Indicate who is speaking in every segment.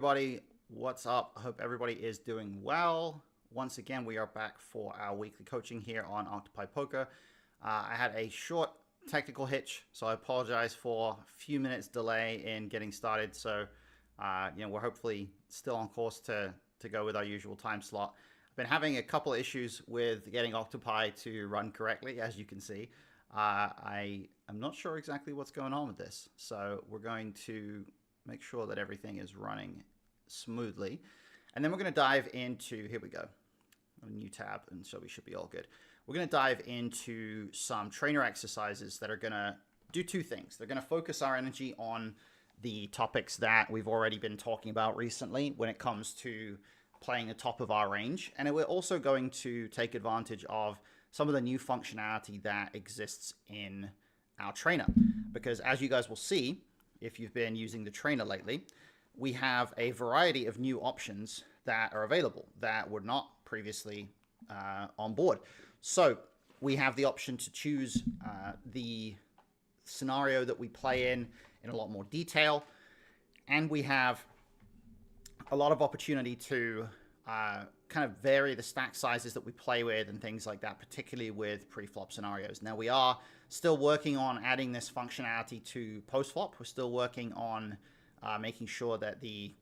Speaker 1: Everybody, what's up? I hope everybody is doing well. Once again, we are back for our weekly coaching here on Octopi Poker. I had a short technical hitch, so I apologize for a few minutes delay in getting started. So, we're hopefully still on course to go with our usual time slot. I've been having a couple issues with getting Octopi to run correctly, as you can see. I am not sure exactly what's going on with this, so we're going to make sure that everything is running smoothly. And then we're going to dive into, here we go, a new tab, and so we should be all good. We're going to dive into some trainer exercises that are going to do two things. They're going to focus our energy on the topics that we've already been talking about recently when it comes to playing the top of our range. And we're also going to take advantage of some of the new functionality that exists in our trainer. Because as you guys will see, if you've been using the trainer lately, we have a variety of new options that are available that were not previously on board. So we have the option to choose the scenario that we play in a lot more detail. And we have a lot of opportunity to kind of vary the stack sizes that we play with and things like that, particularly with pre-flop scenarios. Now, we are still working on adding this functionality to post-flop. We're still working on making sure that the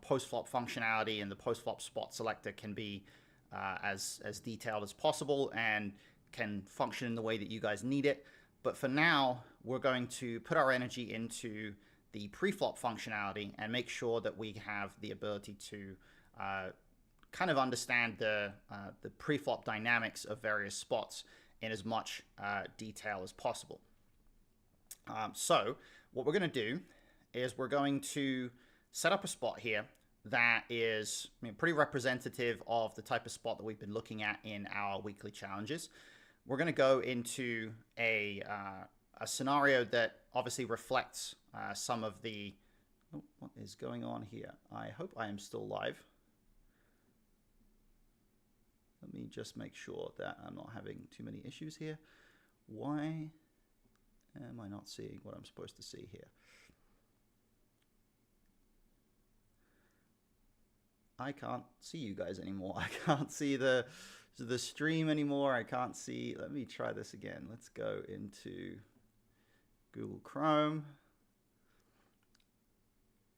Speaker 1: post-flop functionality and the post-flop spot selector can be as detailed as possible and can function in the way that you guys need it. But for now, we're going to put our energy into the pre-flop functionality and make sure that we have the ability to kind of understand the pre-flop dynamics of various spots in as much detail as possible. So what we're going to do is we're going to set up a spot here that is pretty representative of the type of spot that we've been looking at in our weekly challenges. We're going to go into a scenario that obviously reflects some of the... Oh, what is going on here? I hope I am still live. Let me just make sure that I'm not having too many issues here. Why am I not seeing what I'm supposed to see here? I can't see you guys anymore. I can't see the stream anymore. I can't see. Let me try this again. Let's go into Google Chrome.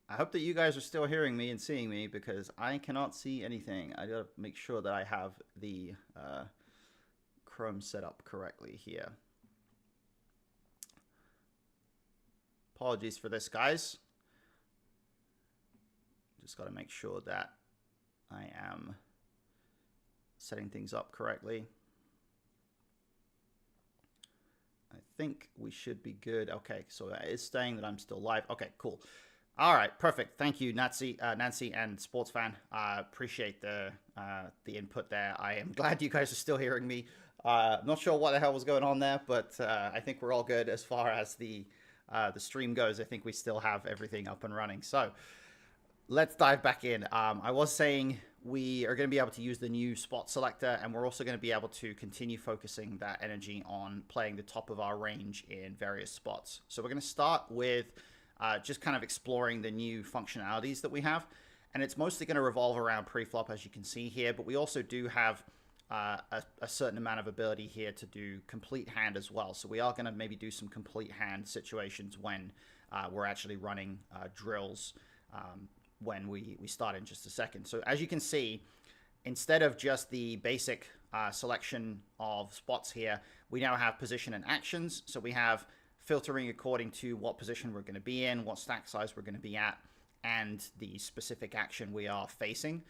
Speaker 1: I hope that you guys are still hearing me and seeing me because I cannot see anything. I gotta make sure that I have the Chrome set up correctly here. Apologies for this, guys. Just gotta make sure that I am setting things up correctly. I think we should be good. Okay, so it's saying that I'm still live. Okay, cool. All right, perfect. Thank you, Nancy and Sports Fan. Appreciate the input there. I am glad you guys are still hearing me. I'm not sure what the hell was going on there, but I think we're all good as far as the stream goes. I think we still have everything up and running. So let's dive back in. I was saying we are going to be able to use the new spot selector, and we're also going to be able to continue focusing that energy on playing the top of our range in various spots. So we're going to start with just kind of exploring the new functionalities that we have. And it's mostly going to revolve around pre-flop, as you can see here. But we also do have a certain amount of ability here to do complete hand as well. So we are going to maybe do some complete hand situations when we're actually running drills when we start in just a second. So as you can see, instead of just the basic selection of spots here, we now have position and actions. So we have filtering according to what position we're going to be in, what stack size we're going to be at, and the specific action we are facing.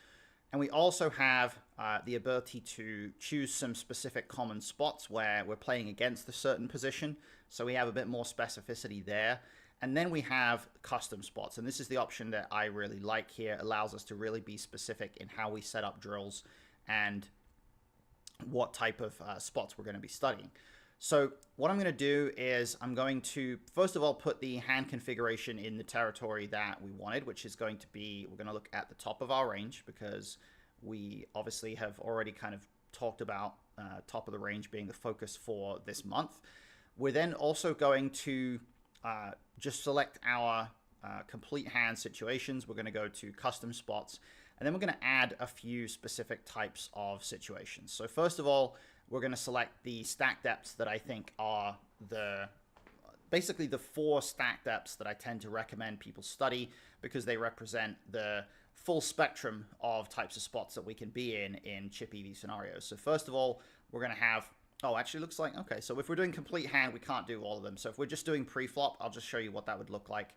Speaker 1: And we also have the ability to choose some specific common spots where we're playing against a certain position. So we have a bit more specificity there. And then we have custom spots. And this is the option that I really like here. It allows us to really be specific in how we set up drills and what type of spots we're going to be studying. So what I'm going to do is I'm going to, first of all, put the hand configuration in the territory that we wanted, which is going to be, we're going to look at the top of our range because we obviously have already kind of talked about top of the range being the focus for this month. We're then also going to just select our complete hand situations. We're going to go to custom spots, and then we're going to add a few specific types of situations. So first of all, we're going to select the stack depths that I think are basically the 4 stack depths that I tend to recommend people study, because they represent the full spectrum of types of spots that we can be in chip EV scenarios. So first of all, we're going to have, oh, actually looks like, okay, so if we're doing complete hand, we can't do all of them. So if we're just doing pre-flop, I'll just show you what that would look like.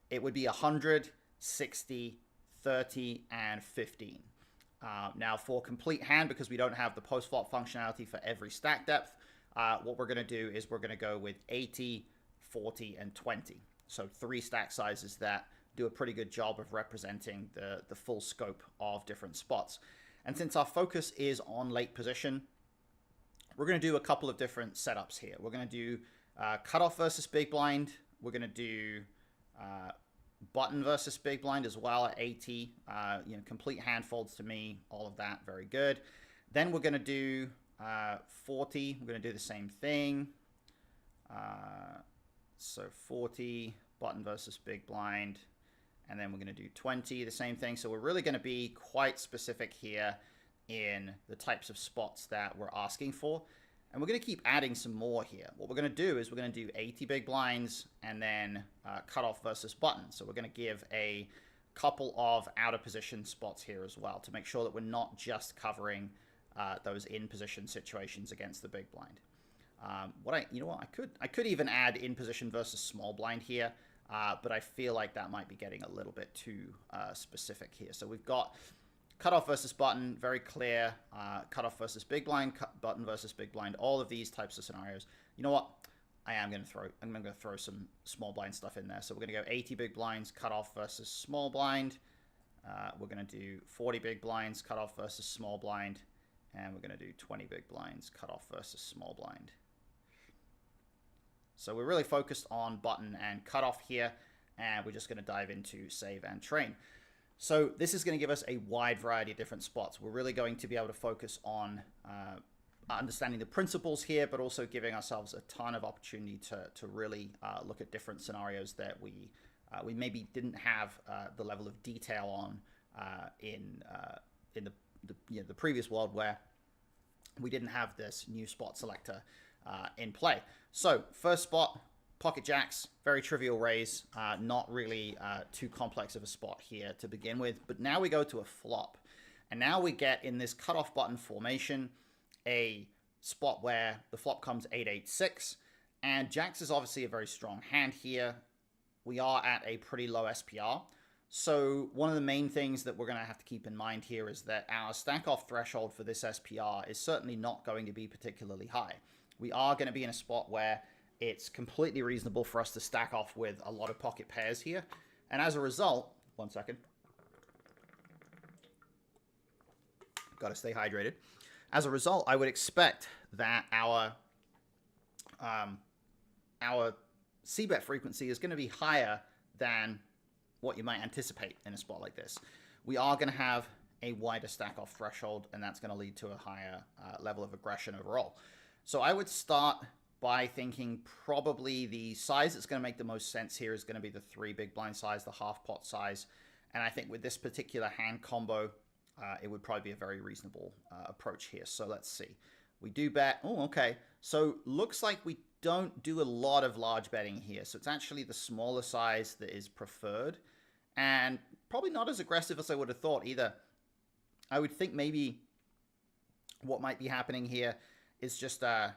Speaker 1: It would be 100, 60, 30, and 15. Now for complete hand, because we don't have the post-flop functionality for every stack depth, what we're going to do is we're going to go with 80, 40, and 20. So 3 stack sizes that do a pretty good job of representing the full scope of different spots. And since our focus is on late position, we're going to do a couple of different setups here. We're going to do cutoff versus big blind. We're going to do button versus big blind as well at 80. Complete hand folds to me, all of that, very good. Then we're going to do 40. We're going to do the same thing. So 40, button versus big blind. And then we're going to do 20, the same thing. So we're really going to be quite specific here in the types of spots that we're asking for. And we're going to keep adding some more here. What we're going to do is we're going to do 80 big blinds and then cutoff versus button. So we're going to give a couple of out of position spots here as well to make sure that we're not just covering those in position situations against the big blind. I could even add in position versus small blind here, but I feel like that might be getting a little bit too specific here. So we've got cutoff versus button, very clear. Cutoff versus big blind, button versus big blind. All of these types of scenarios. You know what? I'm going to throw some small blind stuff in there. So we're going to go 80 big blinds, cutoff versus small blind. We're going to do 40 big blinds, cutoff versus small blind, and we're going to do 20 big blinds, cutoff versus small blind. So we're really focused on button and cutoff here, and we're just going to dive into save and train. So this is going to give us a wide variety of different spots. We're really going to be able to focus on understanding the principles here, but also giving ourselves a ton of opportunity to really look at different scenarios that we maybe didn't have the level of detail on in the previous world, where we didn't have this new spot selector in play. So first spot, pocket jacks, very trivial raise, not really too complex of a spot here to begin with. But now we go to a flop, and now we get in this cutoff button formation a spot where the flop comes 8-8-6, and jacks is obviously a very strong hand here. We are at a pretty low SPR. So one of the main things that we're going to have to keep in mind here is that our stack off threshold for this SPR is certainly not going to be particularly high. We are going to be in a spot where it's completely reasonable for us to stack off with a lot of pocket pairs here. And as a result, one second. Got to stay hydrated. As a result, I would expect that our c-bet frequency is going to be higher than what you might anticipate in a spot like this. We are going to have a wider stack off threshold, and that's going to lead to a higher level of aggression overall. So I would start by thinking probably the size that's going to make the most sense here is going to be the 3 big blind size, the half pot size. And I think with this particular hand combo, it would probably be a very reasonable approach here. So let's see. We do bet. Oh, okay. So looks like we don't do a lot of large betting here. So it's actually the smaller size that is preferred, and probably not as aggressive as I would have thought either. I would think maybe what might be happening here is just a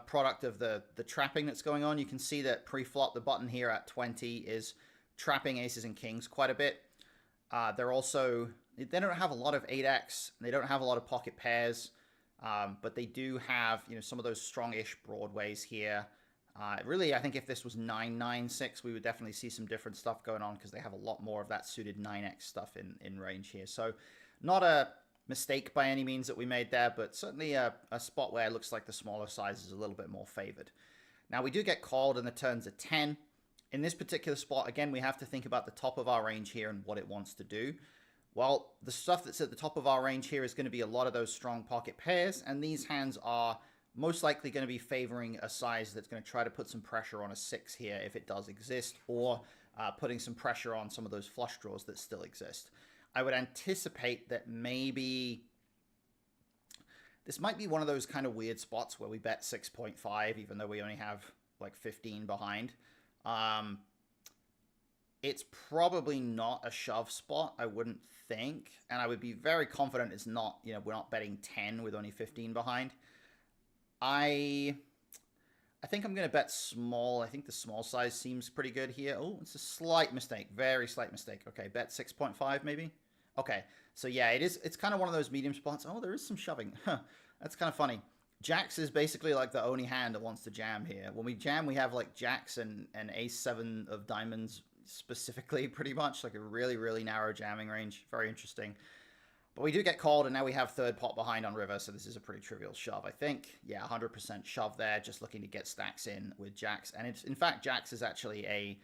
Speaker 1: product of the trapping that's going on. You can see that pre-flop, the button here at 20 is trapping aces and kings quite a bit. They don't have a lot of 8x. They don't have a lot of pocket pairs, but they do have, some of those strong-ish broadways here. Really, I think if this was 9-9-6, we would definitely see some different stuff going on, because they have a lot more of that suited 9x stuff in range here. So not a mistake by any means that we made there, but certainly a spot where it looks like the smaller size is a little bit more favored. Now we do get called and the turn's a 10. In this particular spot, again, we have to think about the top of our range here and what it wants to do. Well, the stuff that's at the top of our range here is going to be a lot of those strong pocket pairs, and these hands are most likely going to be favoring a size that's going to try to put some pressure on a 6 here if it does exist, or putting some pressure on some of those flush draws that still exist. I would anticipate that maybe this might be one of those kind of weird spots where we bet 6.5, even though we only have like 15 behind. It's probably not a shove spot, I wouldn't think. And I would be very confident it's not, we're not betting 10 with only 15 behind. I think I'm going to bet small. I think the small size seems pretty good here. Oh, it's a slight mistake. Very slight mistake. Okay, bet 6.5 maybe. Okay, so yeah, it's kind of one of those medium spots. Oh, there is some shoving. That's kind of funny. Jacks is basically like the only hand that wants to jam here. When we jam, we have like jacks and ace 7 of diamonds specifically, pretty much. Like a really, really narrow jamming range. Very interesting. But we do get called, and now we have third pot behind on river, so this is a pretty trivial shove, I think. Yeah, 100% shove there, just looking to get stacks in with jacks. And it's, in fact, jacks is actually a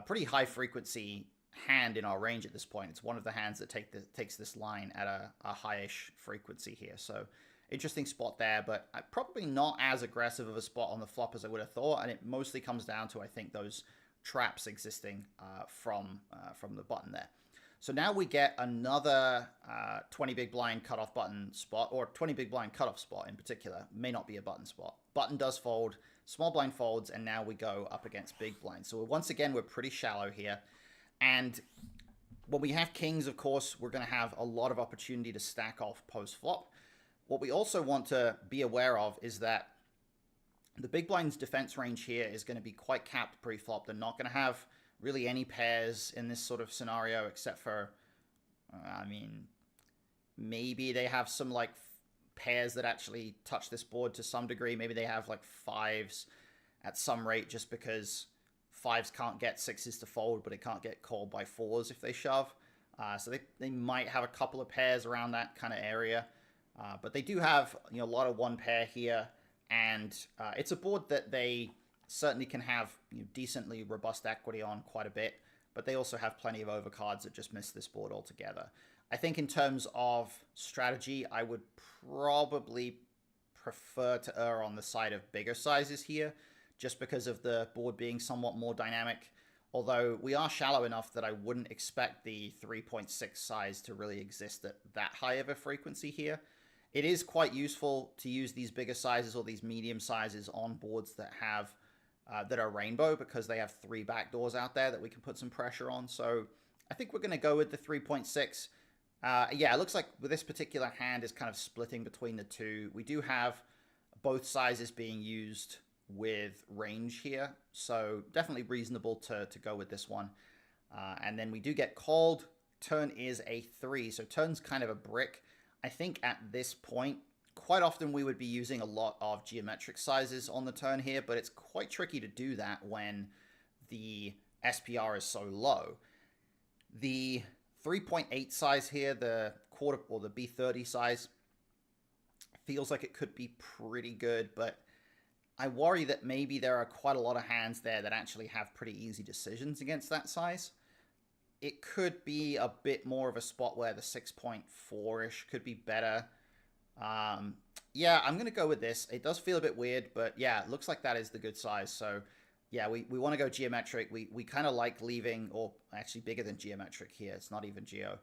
Speaker 1: pretty high-frequency hand in our range at this point. It's one of the hands that takes this line at a high-ish frequency here. So interesting spot there, but probably not as aggressive of a spot on the flop as I would have thought, and it mostly comes down to, I think, those traps existing from the button there. So now we get another 20 big blind cutoff button spot, or 20 big blind cutoff spot in particular. May not be a button spot. Button does fold, small blind folds, and now we go up against big blind. So once again, we're pretty shallow here. And when we have kings, of course, we're going to have a lot of opportunity to stack off post-flop. What we also want to be aware of is that the big blind's defense range here is going to be quite capped pre-flop. They're not going to have really any pairs in this sort of scenario except for, maybe they have some like pairs that actually touch this board to some degree. Maybe they have like fives at some rate just because fives can't get sixes to fold, but it can't get called by fours if they shove. So they might have a couple of pairs around that kind of area. But they do have a lot of one pair here, and it's a board that they certainly can have decently robust equity on quite a bit, but they also have plenty of overcards that just miss this board altogether. I think in terms of strategy, I would probably prefer to err on the side of bigger sizes here, just because of the board being somewhat more dynamic. Although we are shallow enough that I wouldn't expect the 3.6 size to really exist at that high of a frequency here. It is quite useful to use these bigger sizes or these medium sizes on boards that have that are rainbow, because they have 3 backdoors out there that we can put some pressure on. So I think we're going to go with the 3.6. Yeah, it looks like with this particular hand is kind of splitting between the two. We do have both sizes being used with range here, so definitely reasonable to go with this one. And then we do get called. Turn is a 3, so turn's kind of a brick. I think at this point, quite often we would be using a lot of geometric sizes on the turn here, but it's quite tricky to do that when the SPR is so low. The 3.8 size here, the quarter or the B30 size, feels like it could be pretty good, but I worry that maybe there are quite a lot of hands there that actually have pretty easy decisions against that size. It could be a bit more of a spot where the 6.4-ish could be better. Yeah, I'm going to go with this. It does feel a bit weird, but yeah, it looks like that is the good size. So yeah, we want to go geometric. We kind of like leaving, or actually bigger than geometric here. It's not even geo.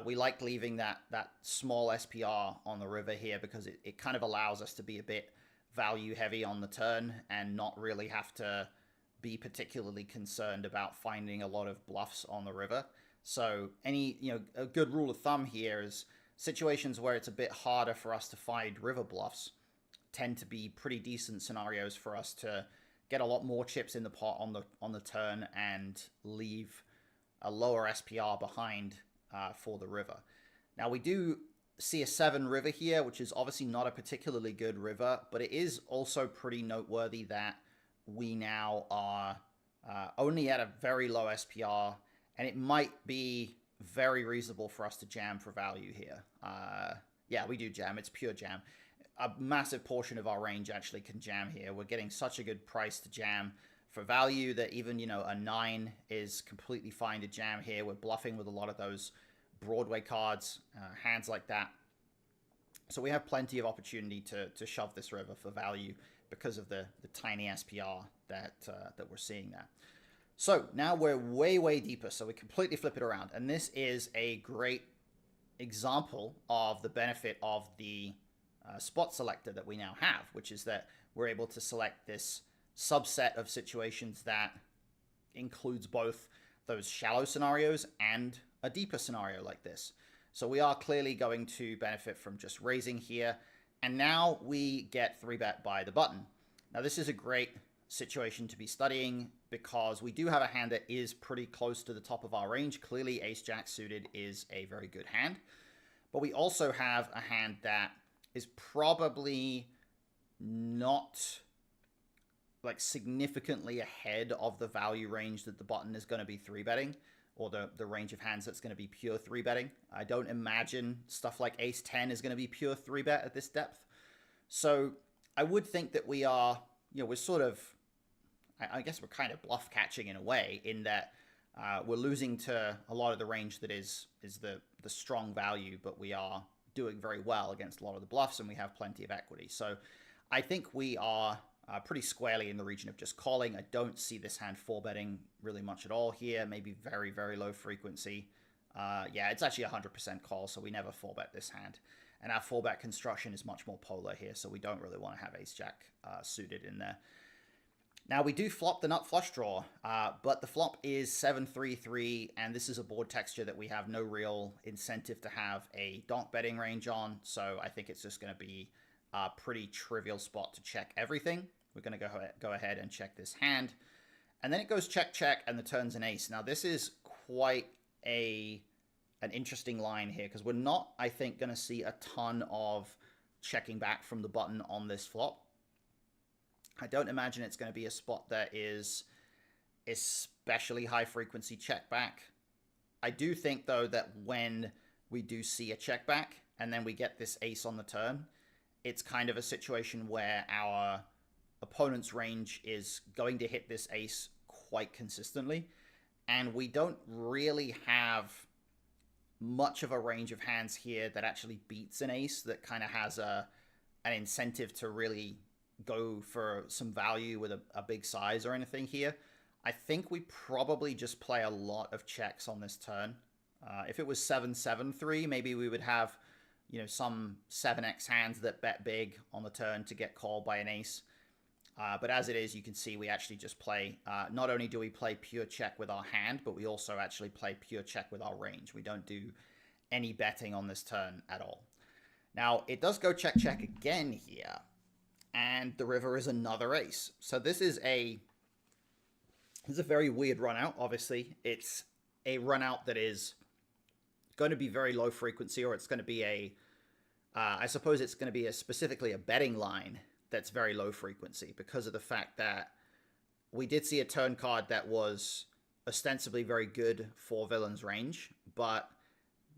Speaker 1: We like leaving that small SPR on the river here because it kind of allows us to be a bit value heavy on the turn and not really have to be particularly concerned about finding a lot of bluffs on the river. So a good rule of thumb here is situations where it's a bit harder for us to find river bluffs tend to be pretty decent scenarios for us to get a lot more chips in the pot on the turn and leave a lower SPR behind for the river. Now we do see a 7 river here, which is obviously not a particularly good river, but it is also pretty noteworthy that we now are only at a very low SPR, and it might be very reasonable for us to jam for value here. Yeah, we do jam. It's pure jam. A massive portion of our range actually can jam here. We're getting such a good price to jam for value that even, a 9 is completely fine to jam here. We're bluffing with a lot of those Broadway cards, hands like that. So we have plenty of opportunity to shove this river for value because of the tiny SPR that we're seeing there. So now we're way, way deeper. So we completely flip it around. And this is a great example of the benefit of the spot selector that we now have, which is that we're able to select this subset of situations that includes both those shallow scenarios and a deeper scenario like this. So we are clearly going to benefit from just raising here. And now we get 3-bet by the button. Now this is a great situation to be studying because we do have a hand that is pretty close to the top of our range. Clearly ace-jack suited is a very good hand. But we also have a hand that is probably not like significantly ahead of the value range that the button is going to be 3-betting, or the range of hands that's going to be pure 3-betting. I don't imagine stuff like ace-10 is going to be pure 3-bet at this depth. So I would think that we are, we're sort of, I guess we're kind of bluff catching in a way, in that we're losing to a lot of the range that is the strong value, but we are doing very well against a lot of the bluffs, and we have plenty of equity. So I think we are pretty squarely in the region of just calling. I don't see this hand 4-betting really much at all here. Maybe very, very low frequency. Yeah, it's actually 100% call, so we never 4-bet this hand. And our 4-bet construction is much more polar here, so we don't really want to have ace-jack suited in there. Now, we do flop the nut flush draw, but the flop is 7-3-3, and this is a board texture that we have no real incentive to have a donk betting range on, so I think it's just going to be a pretty trivial spot to check everything. We're going to go ahead and check this hand, and then it goes check, check, and the turn's an ace. Now, this is quite an interesting line here, because we're not, I think, going to see a ton of checking back from the button on this flop. I don't imagine it's going to be a spot that is especially high frequency check back. I do think, though, that when we do see a check back and then we get this ace on the turn, it's kind of a situation where our opponent's range is going to hit this ace quite consistently, and we don't really have much of a range of hands here that actually beats an ace, that kind of has an incentive to really go for some value with a big size or anything here. I think we probably just play a lot of checks on this turn. If it was 7-7-3, maybe we would have, some 7x hands that bet big on the turn to get called by an ace. But as it is, you can see we actually just play, not only do we play pure check with our hand, but we also actually play pure check with our range. We don't do any betting on this turn at all. Now, it does go check, check again here, and the river is another ace. So this is a very weird run out. Obviously, it's a run out that is going to be very low frequency, or it's going to be I suppose it's going to be specifically a betting line that's very low frequency, because of the fact that we did see a turn card that was ostensibly very good for villain's range, but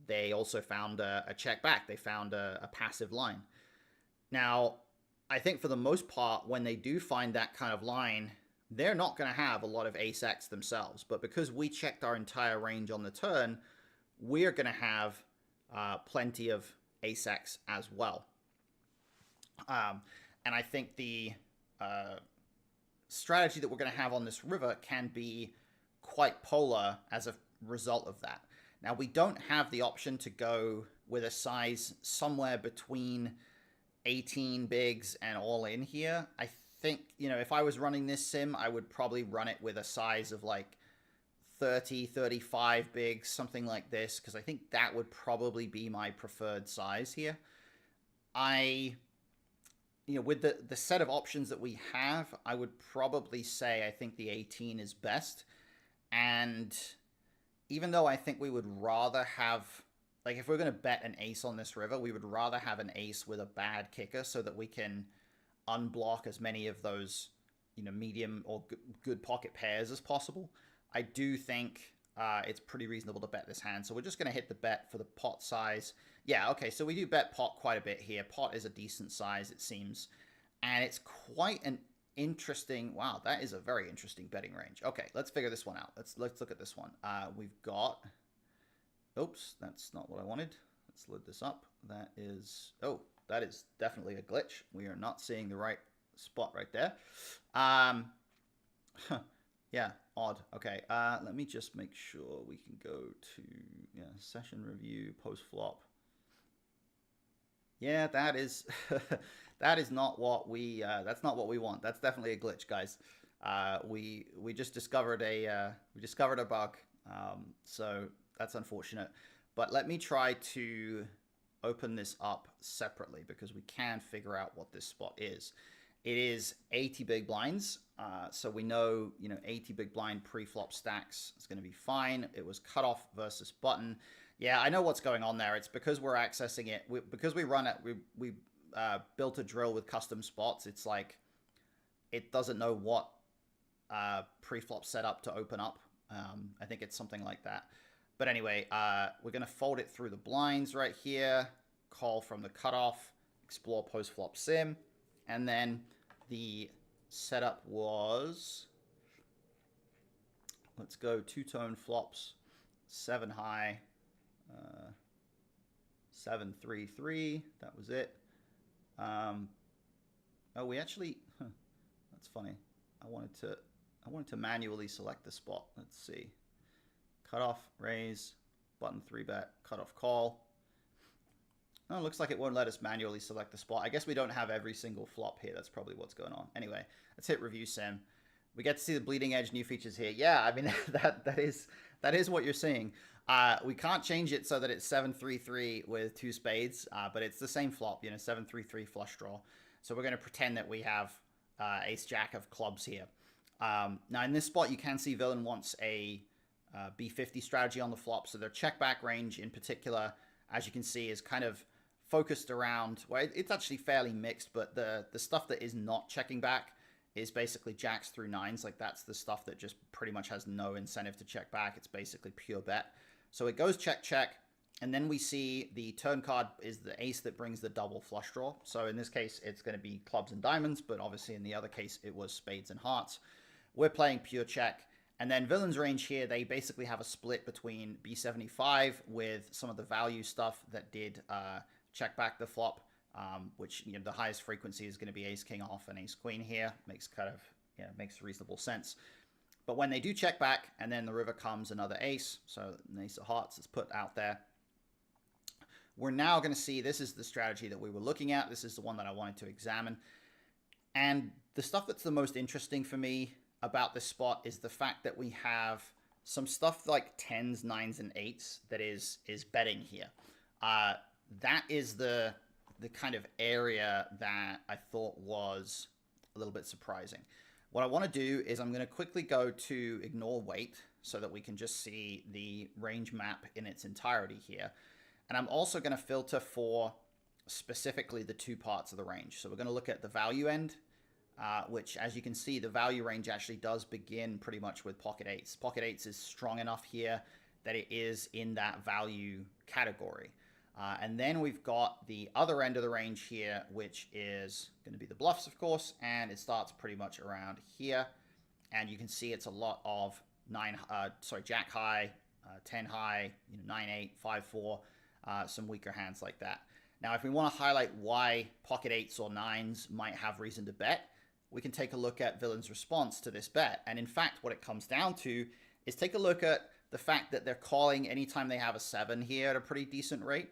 Speaker 1: they also found a check back. They found a passive line. Now, I think for the most part, when they do find that kind of line, they're not going to have a lot of ace-x themselves. But because we checked our entire range on the turn, we're going to have plenty of ace-x as well. And I think the strategy that we're going to have on this river can be quite polar as a result of that. Now, we don't have the option to go with a size somewhere between 18 bigs and all in here. I think, if I was running this sim, I would probably run it with a size of like 30, 35 bigs, something like this, because I think that would probably be my preferred size here. With the set of options that we have, I would probably say I think the 18 is best. And even though I think we would rather have, like, if we're going to bet an ace on this river, we would rather have an ace with a bad kicker so that we can unblock as many of those, medium or good pocket pairs as possible. I do think it's pretty reasonable to bet this hand. So we're just going to hit the bet for the pot size. Yeah, okay, so we do bet pot quite a bit here. Pot is a decent size, it seems. And it's quite an interesting... Wow, that is a very interesting betting range. Okay, let's figure this one out. Let's look at this one. We've got... Oops, that's not what I wanted. Let's load this up. That is... Oh, that is definitely a glitch. We are not seeing the right spot right there. Yeah, odd. Okay, let me just make sure we can go to session review post flop. Yeah, that is that is not what we that's not what we want. That's definitely a glitch, guys. We just discovered a bug, so that's unfortunate. But let me try to open this up separately because we can figure out what this spot is. It is 80 big blinds, so we know 80 big blind pre-flop stacks is going to be fine. It was cutoff versus button. Yeah, I know what's going on there. It's because we're accessing it. Because we run it, we built a drill with custom spots. It's like it doesn't know what pre-flop setup to open up. I think it's something like that. But anyway, we're going to fold it through the blinds right here, call from the cutoff, explore post-flop sim, and then the setup was, let's go two-tone flops, 7 high, 7-3-3. That was it. Oh, we actually. That's funny. I wanted to manually select the spot. Let's see. Cutoff, raise, button 3-bet, cutoff, call. Oh, it looks like it won't let us manually select the spot. I guess we don't have every single flop here. That's probably what's going on. Anyway, let's hit review sim. We get to see the bleeding edge new features here. Yeah, I mean that is what you're seeing. We can't change it so that it's 7-3-3 with 2 spades, but it's the same flop, 7-3-3 flush draw. So we're going to pretend that we have ace jack of clubs here. Now in this spot, you can see villain wants a B50 strategy on the flop. So their check back range in particular, as you can see, is kind of focused around, well, it's actually fairly mixed, but the stuff that is not checking back is basically jacks through nines. Like that's the stuff that just pretty much has no incentive to check back. It's basically pure bet. So it goes check, check. And then we see the turn card is the ace that brings the double flush draw. So in this case, it's going to be clubs and diamonds, but obviously in the other case, it was spades and hearts. We're playing pure check. And then villain's range here, they basically have a split between B75 with some of the value stuff that did check back the flop, which the highest frequency is going to be ace king off and ace queen here. Makes makes reasonable sense. But when they do check back and then the river comes another ace, so an ace of hearts is put out there. We're now going to see, this is the strategy that we were looking at. This is the one that I wanted to examine. And the stuff that's the most interesting for me about this spot is the fact that we have some stuff like 10s, 9s, and 8s that is betting here. That is the kind of area that I thought was a little bit surprising. What I want to do is I'm going to quickly go to ignore weight so that we can just see the range map in its entirety here. And I'm also going to filter for specifically the 2 parts of the range. So we're going to look at the value end, which, as you can see, the value range actually does begin pretty much with pocket 8s. Pocket 8s is strong enough here that it is in that value category. And then we've got the other end of the range here, which is going to be the bluffs, of course, and it starts pretty much around here. And you can see it's a lot of jack high, 10 high, 9-8, 5-4, some weaker hands like that. Now, if we want to highlight why pocket 8s or 9s might have reason to bet, we can take a look at villain's response to this bet. And in fact, what it comes down to is take a look at the fact that they're calling anytime they have a 7 here at a pretty decent rate.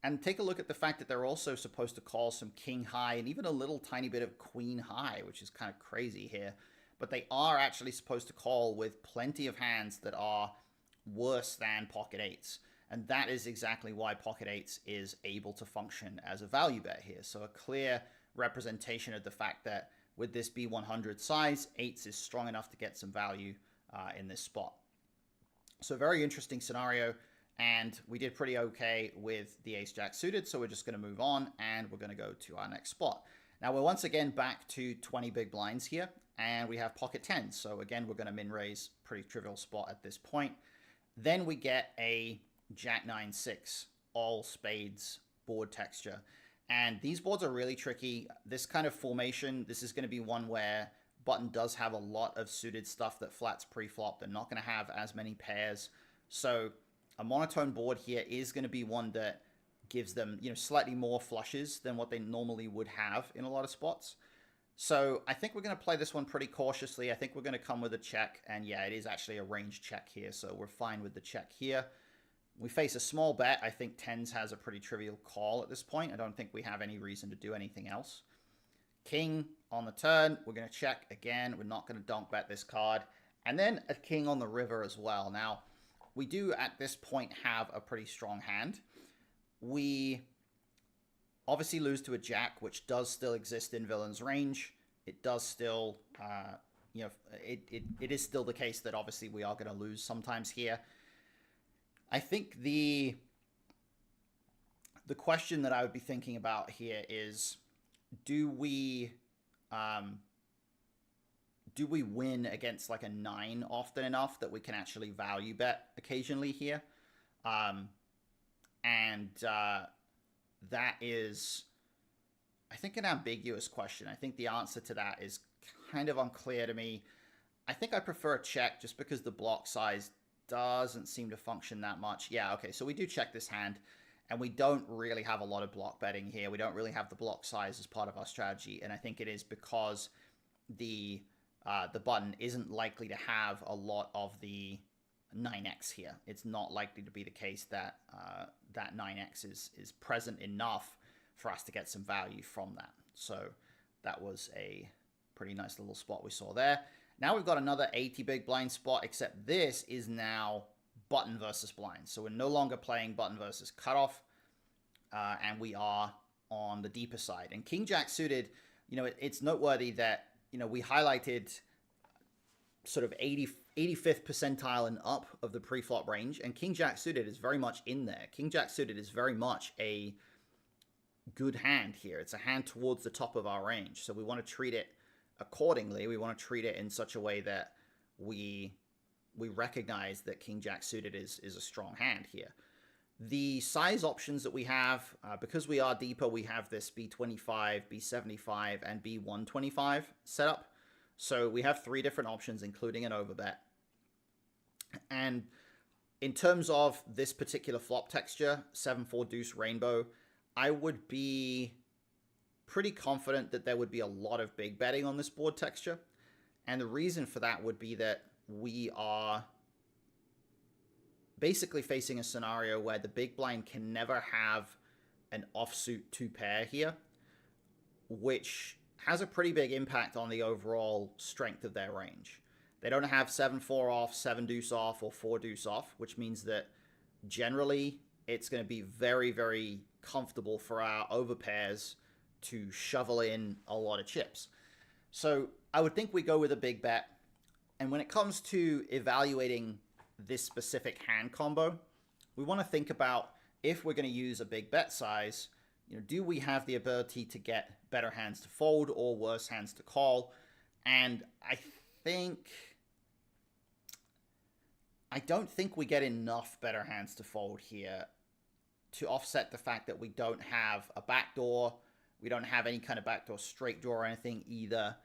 Speaker 1: And take a look at the fact that they're also supposed to call some king high and even a little tiny bit of queen high, which is kind of crazy here. But they are actually supposed to call with plenty of hands that are worse than pocket 8s. And that is exactly why pocket 8s is able to function as a value bet here. So a clear representation of the fact that with this B100 size, 8s is strong enough to get some value in this spot. So very interesting scenario. And we did pretty okay with the ace jack suited. So we're just going to move on and we're going to go to our next spot. Now we're once again back to 20 big blinds here and we have pocket 10s. So again, we're going to min raise, pretty trivial spot at this point. Then we get a jack 9-6 all spades board texture. And these boards are really tricky. This kind of formation, this is going to be one where button does have a lot of suited stuff that flats pre-flop. They're not going to have as many pairs. So a monotone board here is going to be one that gives them, slightly more flushes than what they normally would have in a lot of spots. So I think we're going to play this one pretty cautiously. I think we're going to come with a check. And yeah, it is actually a range check here. So we're fine with the check here. We face a small bet. I think tens has a pretty trivial call at this point. I don't think we have any reason to do anything else. King on the turn. We're going to check again. We're not going to donk bet this card. And then a king on the river as well. Now, we do at this point have a pretty strong hand. We obviously lose to a jack, which does still exist in villain's range. It does still, it is still the case that obviously we are going to lose sometimes here. I think the question that I would be thinking about here is, do we win against like a 9 often enough that we can actually value bet occasionally here? That is, I think, an ambiguous question. I think the answer to that is kind of unclear to me. I think I prefer a check just because the block size doesn't seem to function that much. Yeah, okay, so we do check this hand, and we don't really have a lot of block betting here. We don't really have the block size as part of our strategy, and I think it is because the button isn't likely to have a lot of the 9x here. It's not likely to be the case that that 9x is present enough for us to get some value from that. So that was a pretty nice little spot we saw there. Now we've got another 80 big blind spot, except this is now button versus blind. So we're no longer playing button versus cutoff, and we are on the deeper side. And King Jack suited, it's noteworthy that, we highlighted sort of 85th percentile and up of the pre-flop range, and King Jack suited is very much in there. King Jack suited is very much a good hand here. It's a hand towards the top of our range, so we want to treat it accordingly. We want to treat it in such a way that we recognize that King Jack suited is a strong hand here. The size options that we have, because we are deeper, we have this B25, B75, and B125 setup. So we have 3 different options, including an overbet. And in terms of this particular flop texture, 7-4 deuce rainbow, I would be pretty confident that there would be a lot of big betting on this board texture. And the reason for that would be that we are basically facing a scenario where the big blind can never have an offsuit 2 pair here, which has a pretty big impact on the overall strength of their range. They don't have 7-4 off, 7 deuce off, or 4 deuce off, which means that generally it's going to be very, very comfortable for our overpairs to shovel in a lot of chips. So I would think we go with a big bet. And when it comes to evaluating this specific hand combo, we want to think about, if we're going to use a big bet size, do we have the ability to get better hands to fold or worse hands to call? And I don't think we get enough better hands to fold here to offset the fact that we don't have a backdoor. We don't have any kind of backdoor straight draw or anything either.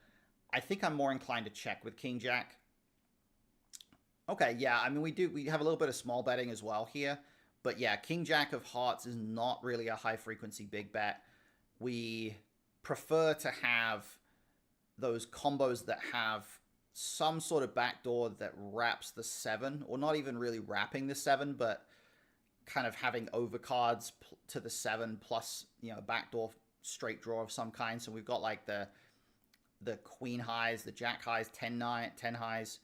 Speaker 1: I think I'm more inclined to check with King Jack. Okay, yeah, I mean, we have a little bit of small betting as well here. But yeah, King Jack of hearts is not really a high frequency big bet. We prefer to have those combos that have some sort of backdoor that wraps the 7, or not even really wrapping the 7, but kind of having overcards to the 7 plus, backdoor straight draw of some kind. So we've got like the queen highs, the jack highs, 10 highs.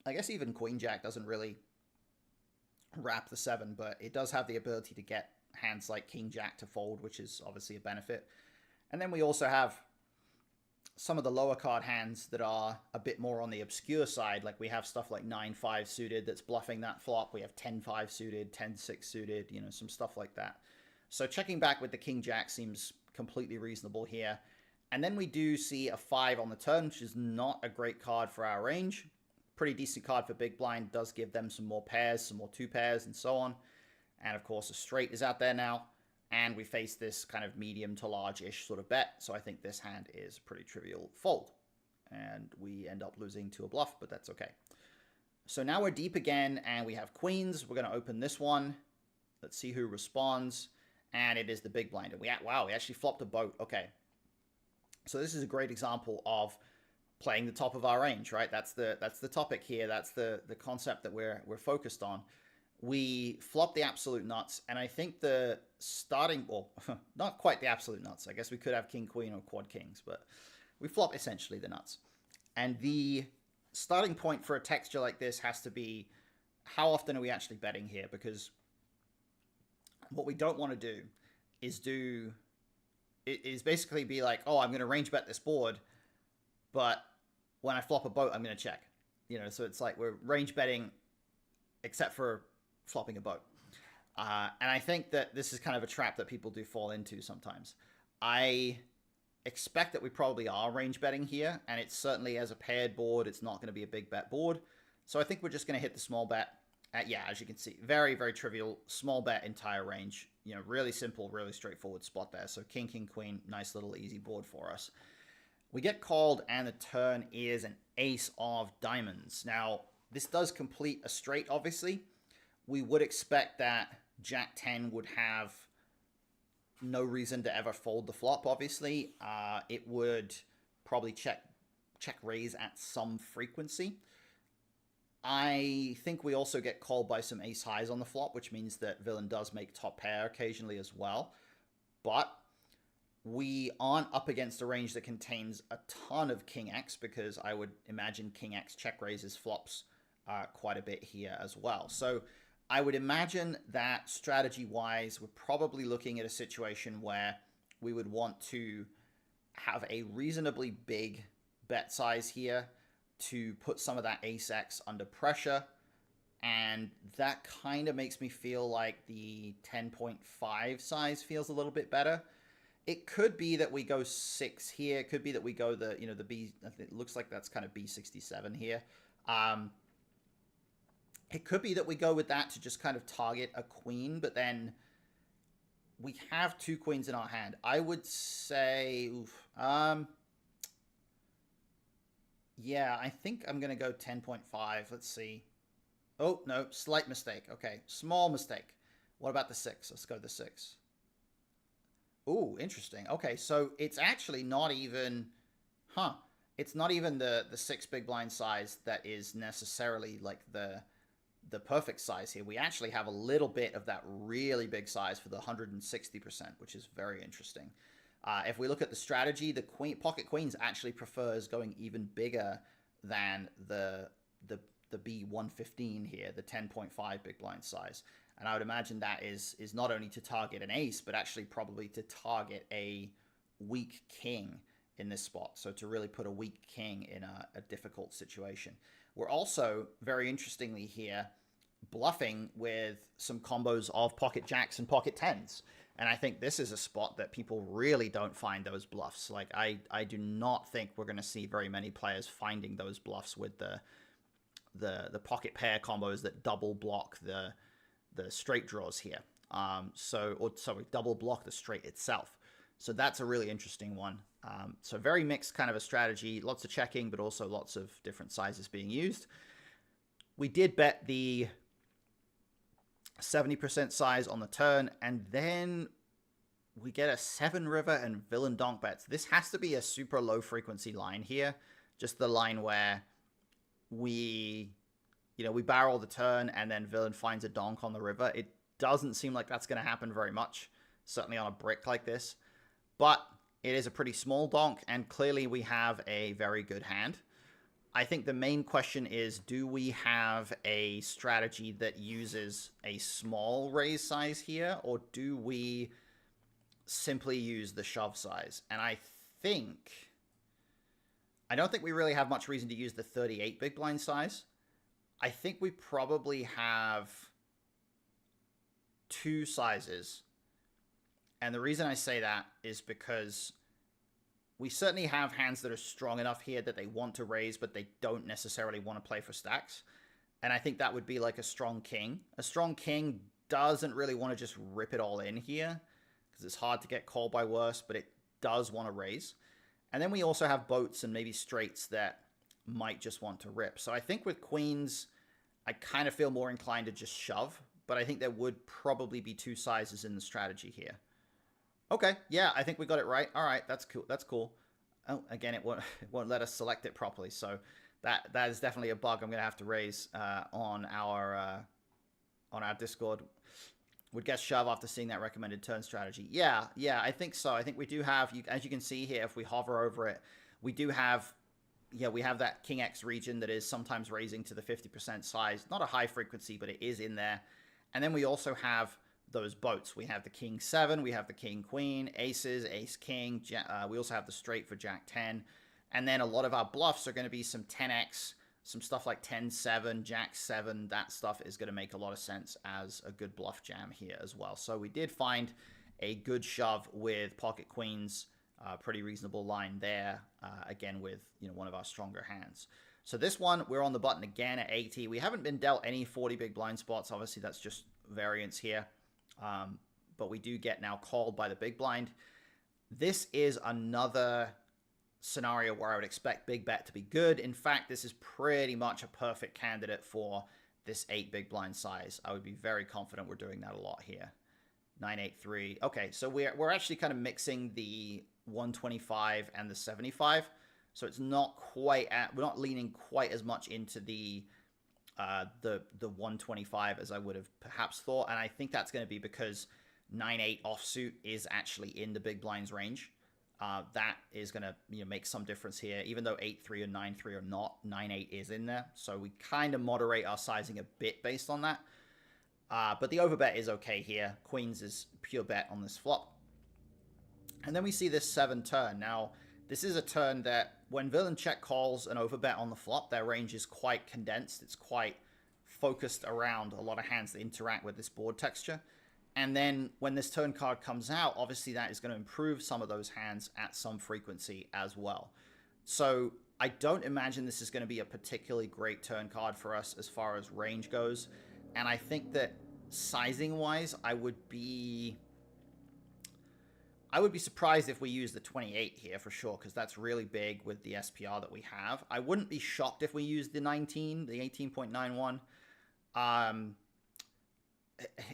Speaker 1: I guess even queen jack doesn't really wrap the 7, but it does have the ability to get hands like king jack to fold, which is obviously a benefit. And then we also have some of the lower card hands that are a bit more on the obscure side. Like we have stuff like 9-5 suited that's bluffing that flop. We have 10-5 suited, 10-6 suited, some stuff like that. So checking back with the king jack seems completely reasonable here. And then we do see a 5 on the turn, which is not a great card for our range. Pretty decent card for big blind, does give them some more pairs, some more 2 pairs, and so on. And of course, a straight is out there now. And we face this kind of medium to large-ish sort of bet. So I think this hand is a pretty trivial fold. And we end up losing to a bluff, but that's okay. So now we're deep again, and we have queens. We're going to open this one. Let's see who responds. And it is the big blind. And we actually flopped a boat. Okay. So this is a great example of playing the top of our range, right? That's the topic here. That's the concept that we're focused on. We flop the absolute nuts, and I think the starting, well, not quite the absolute nuts. I guess we could have king queen or quad kings, but we flop essentially the nuts. And the starting point for a texture like this has to be, how often are we actually betting here? Because what we don't want to do is basically be like, oh, I'm going to range bet this board, but when I flop a boat, I'm going to check. So it's like we're range betting except for flopping a boat. And I think that this is kind of a trap that people do fall into sometimes. I expect that we probably are range betting here, and it's certainly, as a paired board, it's not going to be a big bet board. So I think we're just going to hit the small bet. Yeah, as you can see, very, very trivial, small bet, entire range. Really simple, really straightforward spot there. So king, king, queen, nice little easy board for us. We get called, and the turn is an ace of diamonds. Now, this does complete a straight, obviously. We would expect that Jack 10 would have no reason to ever fold the flop, obviously. It would probably check raise at some frequency. I think we also get called by some ace highs on the flop, which means that villain does make top pair occasionally as well. But we aren't up against a range that contains a ton of king X, because I would imagine king X check raises flops quite a bit here as well. So I would imagine that strategy-wise, we're probably looking at a situation where we would want to have a reasonably big bet size here to put some of that ace X under pressure. And that kind of makes me feel like the 10.5 size feels a little bit better. It could be that we go 6 here. It could be that we go the B. It looks like that's kind of B67 here. It could be that we go with that to just kind of target a queen, but then we have 2 queens in our hand. I would say, yeah, I think I'm going to go 10.5. Let's see. Oh, no, slight mistake. Okay, small mistake. What about the 6? Let's go the 6. Ooh, interesting. Okay, so it's actually not even, it's not even the 6 big blind size that is necessarily like the perfect size here. We actually have a little bit of that really big size for the 160%, which is very interesting. If we look at the strategy, the pocket queens actually prefers going even bigger than the B115 here, the 10.5 big blind size. And I would imagine that is not only to target an ace, but actually probably to target a weak king in this spot. So to really put a weak king in a difficult situation. We're also, very interestingly here, bluffing with some combos of pocket jacks and pocket tens. And I think this is a spot that people really don't find those bluffs. Like, I do not think we're going to see very many players finding those bluffs with the pocket pair combos that double block the straight draws here. Double block the straight itself. So that's a really interesting one. So very mixed kind of a strategy, lots of checking, but also lots of different sizes being used. We did bet the 70% size on the turn, and then we get a 7 river and villain donk bets. This has to be a super low frequency line here. Just the line where we barrel the turn and then villain finds a donk on the river. It doesn't seem like that's going to happen very much, certainly on a brick like this. But it is a pretty small donk, and clearly we have a very good hand. I think the main question is, do we have a strategy that uses a small raise size here, or do we simply use the shove size? And I don't think we really have much reason to use the 38 big blind size. I think we probably have 2 sizes. And the reason I say that is because we certainly have hands that are strong enough here that they want to raise, but they don't necessarily want to play for stacks. And I think that would be like a strong king. A strong king doesn't really want to just rip it all in here, because it's hard to get called by worse, but it does want to raise. And then we also have boats and maybe straights that might just want to rip. So I think with queens, I kind of feel more inclined to just shove, but I think there would probably be 2 sizes in the strategy here. Okay, yeah, I think we got it right. All right, that's cool. That's cool. Oh, again, it won't let us select it properly. So that is definitely a bug I'm going to have to raise on our Discord. Would guess shove after seeing that recommended turn strategy. Yeah, I think so. I think we do have, as you can see here, if we hover over it, we do have, we have that King X region that is sometimes raising to the 50% size. Not a high frequency, but it is in there. And then we also have those boats. We have the King 7, we have the King Queen, aces, ace King. We also have the straight for Jack 10. And then a lot of our bluffs are going to be some 10x, some stuff like 10-7, Jack 7. That stuff is going to make a lot of sense as a good bluff jam here as well. So we did find a good shove with pocket queens, pretty reasonable line there, again with one of our stronger hands. So this one, we're on the button again at 80. We haven't been dealt any 40 big blind spots. Obviously, that's just variance here. But we do get now called by the big blind. This is another scenario where I would expect big bet to be good. In fact, this is pretty much a perfect candidate for this 8 big blind size. I would be very confident we're doing that a lot here. 983. Okay, so we're actually kind of mixing the 125 and the 75. So it's not quite we're not leaning quite as much into the 125 as I would have perhaps thought, and I think that's going to be because 9-8 offsuit is actually in the big blinds range. That is going to make some difference here. Even though 8-3 and 9-3 are not, 9-8 is in there. So we kind of moderate our sizing a bit based on that. But the overbet is okay here. Queens is pure bet on this flop. And then we see this 7 turn. Now, this is a turn that when villain check calls an overbet on the flop, their range is quite condensed. It's quite focused around a lot of hands that interact with this board texture. And then when this turn card comes out, obviously that is going to improve some of those hands at some frequency as well. So I don't imagine this is going to be a particularly great turn card for us as far as range goes. And I think that sizing-wise, I would be surprised if we use the 28 here for sure, because that's really big with the SPR that we have. I wouldn't be shocked if we used the 19, the 18.91.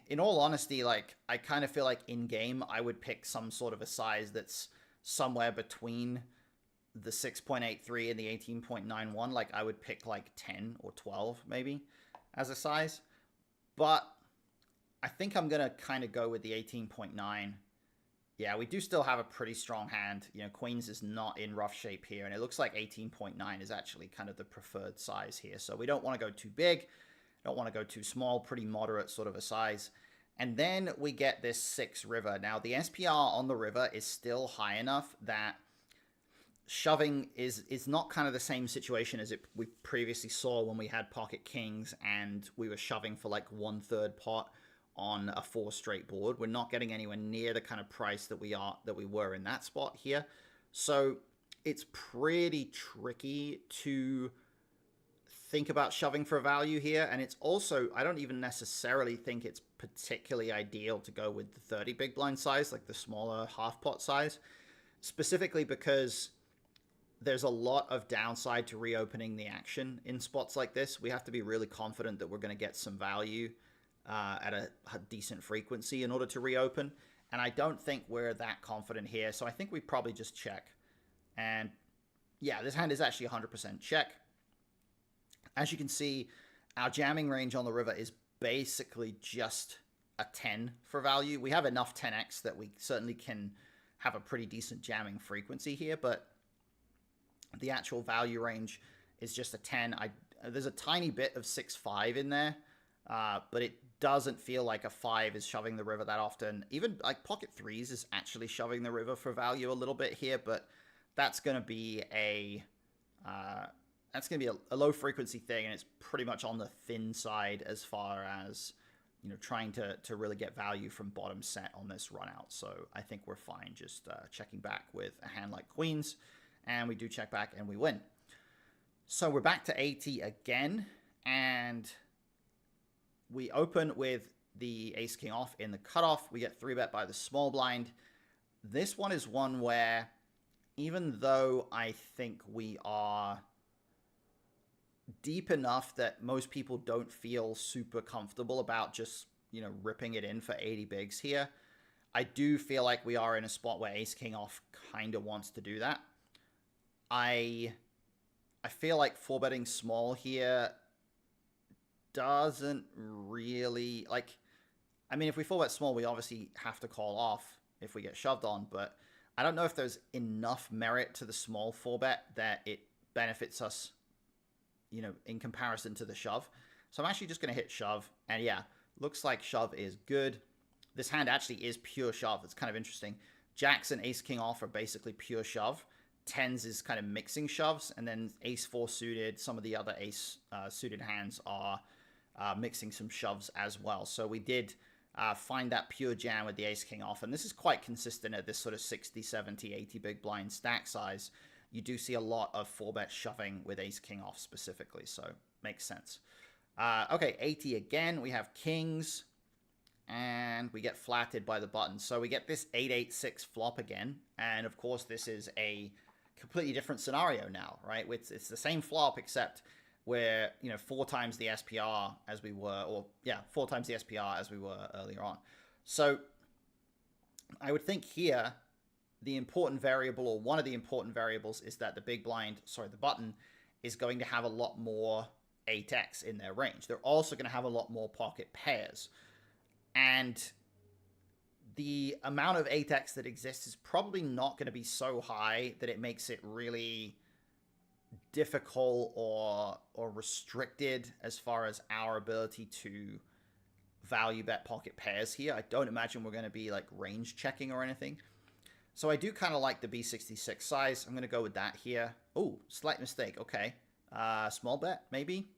Speaker 1: In all honesty, like, I kind of feel like in-game, I would pick some sort of a size that's somewhere between the 6.83 and the 18.91. Like, I would pick like 10 or 12 maybe as a size. But I think I'm going to kind of go with the 18.9. Yeah, we do still have a pretty strong hand. Queens is not in rough shape here, and it looks like 18.9 is actually kind of the preferred size here. So we don't want to go too big. Don't want to go too small, pretty moderate sort of a size. And then we get this 6 river. Now, the SPR on the river is still high enough that shoving is not kind of the same situation as we previously saw when we had pocket kings and we were shoving for like 1/3 pot on a 4 straight board. We're not getting anywhere near the kind of price that we were in that spot here. So it's pretty tricky to think about shoving for value here. And it's also, I don't even necessarily think it's particularly ideal to go with the 30 big blind size, like the smaller half pot size, specifically because there's a lot of downside to reopening the action in spots like this. We have to be really confident that we're going to get some value at a decent frequency in order to reopen. And I don't think we're that confident here. So I think we probably just check. And yeah, this hand is actually 100% check. As you can see, our jamming range on the river is basically just a 10 for value. We have enough 10x that we certainly can have a pretty decent jamming frequency here, but the actual value range is just a 10. There's a tiny bit of 6-5 in there, but it doesn't feel like a 5 is shoving the river that often. Even like pocket 3s is actually shoving the river for value a little bit here, but that's going to be a low frequency thing, and it's pretty much on the thin side as far as trying to really get value from bottom set on this run out. So I think we're fine just checking back with a hand like queens, and we do check back and we win. So we're back to 80 again, and we open with the ace king off in the cutoff. We get 3-bet by the small blind. This one is one where, even though I think we are deep enough that most people don't feel super comfortable about just, ripping it in for 80 bigs here, I do feel like we are in a spot where ace king off kind of wants to do that. I feel like 4-betting small here doesn't really, like, I mean, if we 4-bet small, we obviously have to call off if we get shoved on, but I don't know if there's enough merit to the small 4-bet that it benefits us, in comparison to the shove. So I'm actually just going to hit shove, and yeah, looks like shove is good. This hand actually is pure shove. It's kind of interesting. Jacks and ace king off are basically pure shove. Tens is kind of mixing shoves, and then ace 4 suited, some of the other ace suited hands are mixing some shoves as well. So we did find that pure jam with the ace king off, and this is quite consistent at this sort of 60, 70, 80 big blind stack size. You do see a lot of 4-bet shoving with ace king off specifically, so makes sense. Okay, 80 again. We have kings, and we get flatted by the button. So we get this 8-8-6 flop again, and of course this is a completely different scenario now, right? It's the same flop, except we're 4 times the SPR as we were, 4 times the SPR as we were earlier on. So I would think here the important variable, or one of the important variables, is that the button is going to have a lot more 8x in their range. They're also going to have a lot more pocket pairs. And the amount of 8x that exists is probably not going to be so high that it makes it really difficult or restricted as far as our ability to value bet pocket pairs here. I don't imagine we're going to be like range checking or anything. So I do kind of like the B66 size. I'm going to go with that here. Oh, slight mistake. Okay. Small bet, maybe?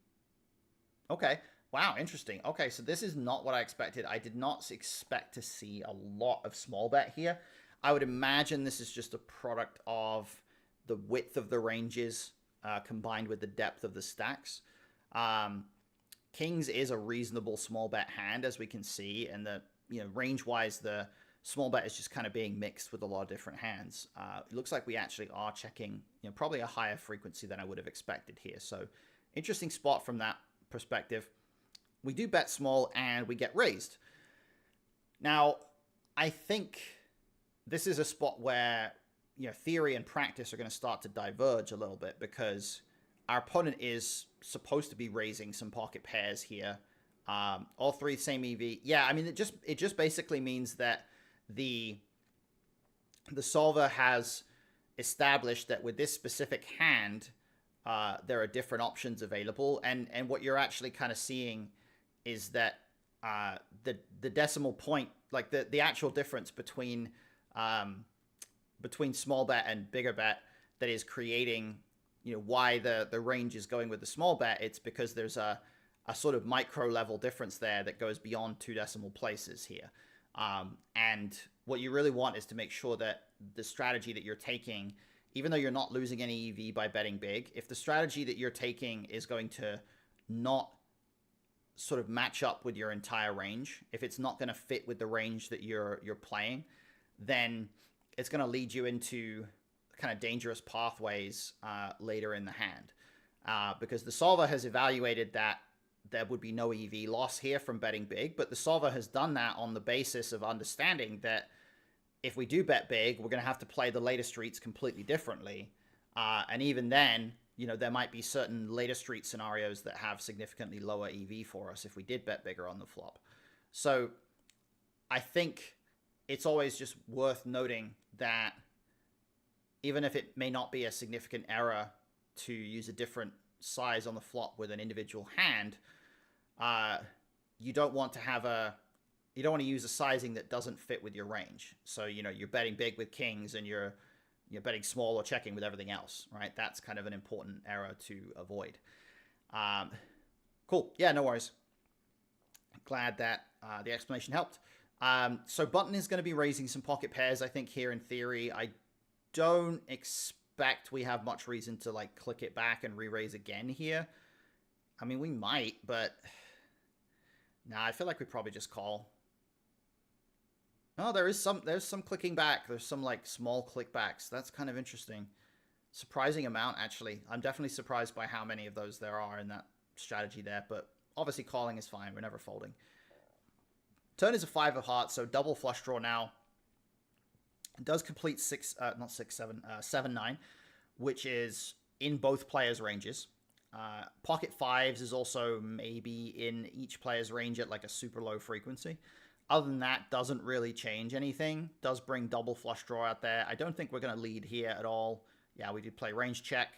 Speaker 1: Okay. Wow, interesting. Okay, so this is not what I expected. I did not expect to see a lot of small bet here. I would imagine this is just a product of the width of the ranges combined with the depth of the stacks. Kings is a reasonable small bet hand, as we can see, and the range-wise, the small bet is just kind of being mixed with a lot of different hands. It looks like we actually are checking, probably a higher frequency than I would have expected here. So interesting spot from that perspective. We do bet small and we get raised. Now, I think this is a spot where theory and practice are going to start to diverge a little bit, because our opponent is supposed to be raising some pocket pairs here. All three same EV. Yeah, I mean, it just basically means that the solver has established that with this specific hand, there are different options available, and what you're actually kind of seeing is that the decimal point, like the actual difference between small bet and bigger bet, that is creating why the range is going with the small bet. It's because there's a sort of micro level difference there that goes beyond 2 decimal places here. And what you really want is to make sure that the strategy that you're taking, even though you're not losing any EV by betting big, if the strategy that you're taking is going to not sort of match up with your entire range, if it's not going to fit with the range that you're playing, then it's going to lead you into kind of dangerous pathways later in the hand. Because the solver has evaluated that there would be no EV loss here from betting big, but the solver has done that on the basis of understanding that if we do bet big, we're going to have to play the later streets completely differently. And even then, there might be certain later street scenarios that have significantly lower EV for us if we did bet bigger on the flop. So I think it's always just worth noting that even if it may not be a significant error to use a different size on the flop with an individual hand, you don't want to use a sizing that doesn't fit with your range. So, you're betting big with kings and you're betting small or checking with everything else, right? That's kind of an important error to avoid. Cool. Yeah, no worries. Glad that the explanation helped. So button is going to be raising some pocket pairs, I think, here in theory. I don't expect we have much reason to like click it back and re-raise again here. I mean, we might, but I feel like we probably just call. No, there's some clicking back. There's some like small clickbacks. That's kind of interesting. Surprising amount, actually. I'm definitely surprised by how many of those there are in that strategy there, but obviously calling is fine. We're never folding. Turn is a 5 of hearts, so double flush draw now. It does complete 7-9. which is in both players' ranges. Pocket fives is also maybe in each player's range at like a super low frequency. Other than that, doesn't really change anything. Does bring double flush draw out there. I don't think we're going to lead here at all. Yeah, we did play range check.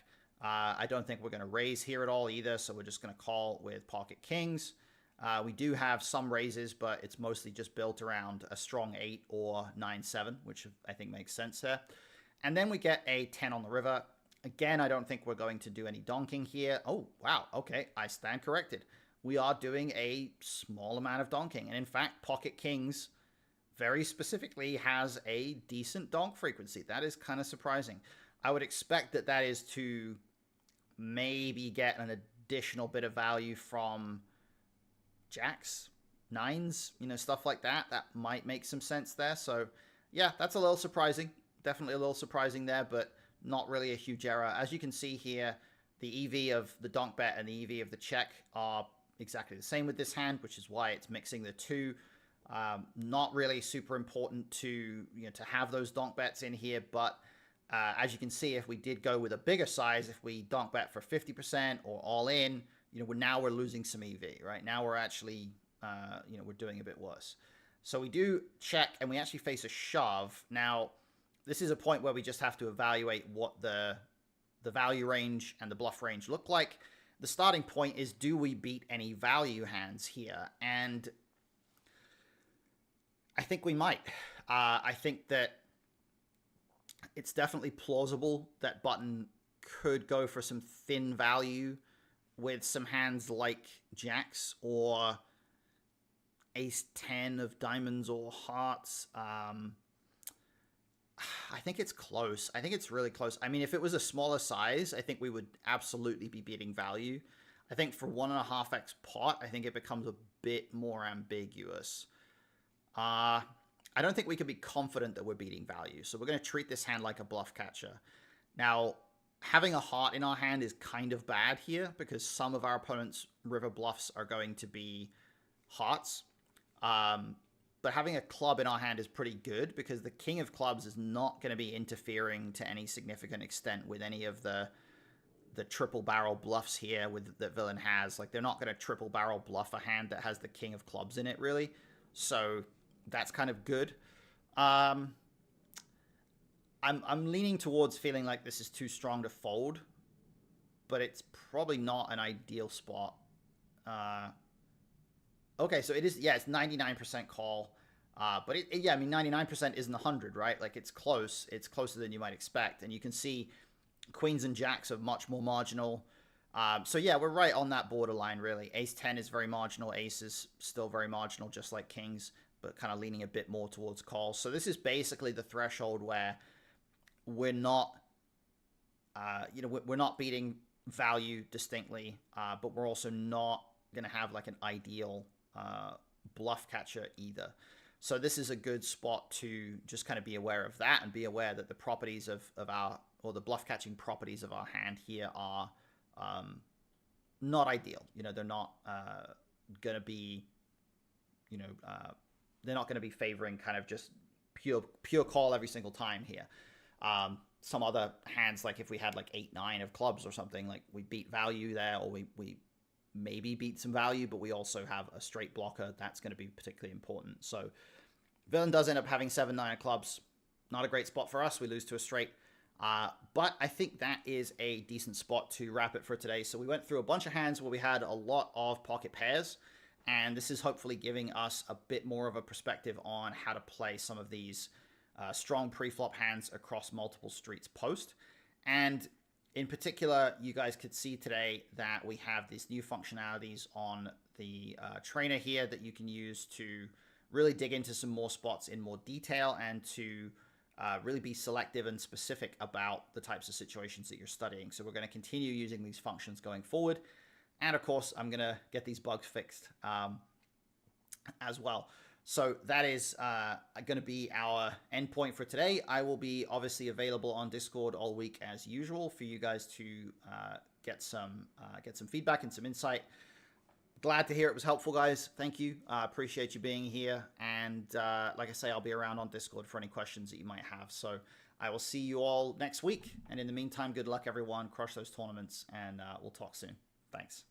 Speaker 1: I don't think we're going to raise here at all either, so we're just going to call with pocket kings. We do have some raises, but it's mostly just built around a strong 8 or 9-7, which I think makes sense there. And then we get a 10 on the river. Again, I don't think we're going to do any donking here. Oh, wow. Okay, I stand corrected. We are doing a small amount of donking. And in fact, pocket kings very specifically has a decent donk frequency. That is kind of surprising. I would expect that that is to maybe get an additional bit of value from jacks, nines, stuff like that. That might make some sense there. So yeah, that's a little surprising. Definitely a little surprising there, but not really a huge error. As you can see here, the EV of the donk bet and the EV of the check are exactly the same with this hand, which is why it's mixing the two. Not really super important to to have those donk bets in here, but as you can see, if we did go with a bigger size, if we donk bet for 50% or all in, we're losing some EV, right? Now we're actually, we're doing a bit worse. So we do check, and we actually face a shove. Now, this is a point where we just have to evaluate what the value range and the bluff range look like. The starting point is, do we beat any value hands here? And I think we might. I think that it's definitely plausible that button could go for some thin value with some hands like jacks or ace 10 of diamonds or hearts. I think it's close. I think it's really close. I mean, if it was a smaller size, I think we would absolutely be beating value. I think for 1.5x pot, I think it becomes a bit more ambiguous. I don't think we can be confident that we're beating value. So we're going to treat this hand like a bluff catcher. Now, having a heart in our hand is kind of bad here because some of our opponent's river bluffs are going to be hearts. But having a club in our hand is pretty good because the king of clubs is not going to be interfering to any significant extent with any of the triple barrel bluffs here that villain has. Like, they're not going to triple barrel bluff a hand that has the king of clubs in it, really. So that's kind of good. I'm leaning towards feeling like this is too strong to fold, but it's probably not an ideal spot. Okay, so it is, yeah, it's 99% call. But yeah, I mean, 99% isn't 100, right? Like, it's close. It's closer than you might expect. And you can see queens and jacks are much more marginal. So yeah, we're right on that borderline, really. Ace 10 is very marginal. Ace is still very marginal, just like kings, but kind of leaning a bit more towards calls. So this is basically the threshold where we're not, we're not beating value distinctly, but we're also not going to have like an ideal bluff catcher either. So this is a good spot to just kind of be aware of that and be aware that the properties of our, or the bluff catching properties of our hand here are not ideal. They're not going to be, they're not going to be favoring kind of just pure call every single time here. Some other hands, like if we had like 8-9 of clubs or something, like we beat value there, or we maybe beat some value, but we also have a straight blocker. That's going to be particularly important. So villain does end up having 7-9 of clubs. Not a great spot for us. We lose to a straight. But I think that is a decent spot to wrap it for today. So we went through a bunch of hands where we had a lot of pocket pairs, and this is hopefully giving us a bit more of a perspective on how to play some of these strong pre-flop hands across multiple streets post. And in particular, you guys could see today that we have these new functionalities on the trainer here that you can use to really dig into some more spots in more detail and to really be selective and specific about the types of situations that you're studying. So we're going to continue using these functions going forward. And of course, I'm going to get these bugs fixed as well. So that is going to be our endpoint for today. I will be obviously available on Discord all week as usual for you guys to get some feedback and some insight. glad to hear it was helpful, guys. Thank you. Appreciate you being here. And like I say, I'll be around on Discord for any questions that you might have. So I will see you all next week. And in the meantime, good luck, everyone. Crush those tournaments, and we'll talk soon. Thanks.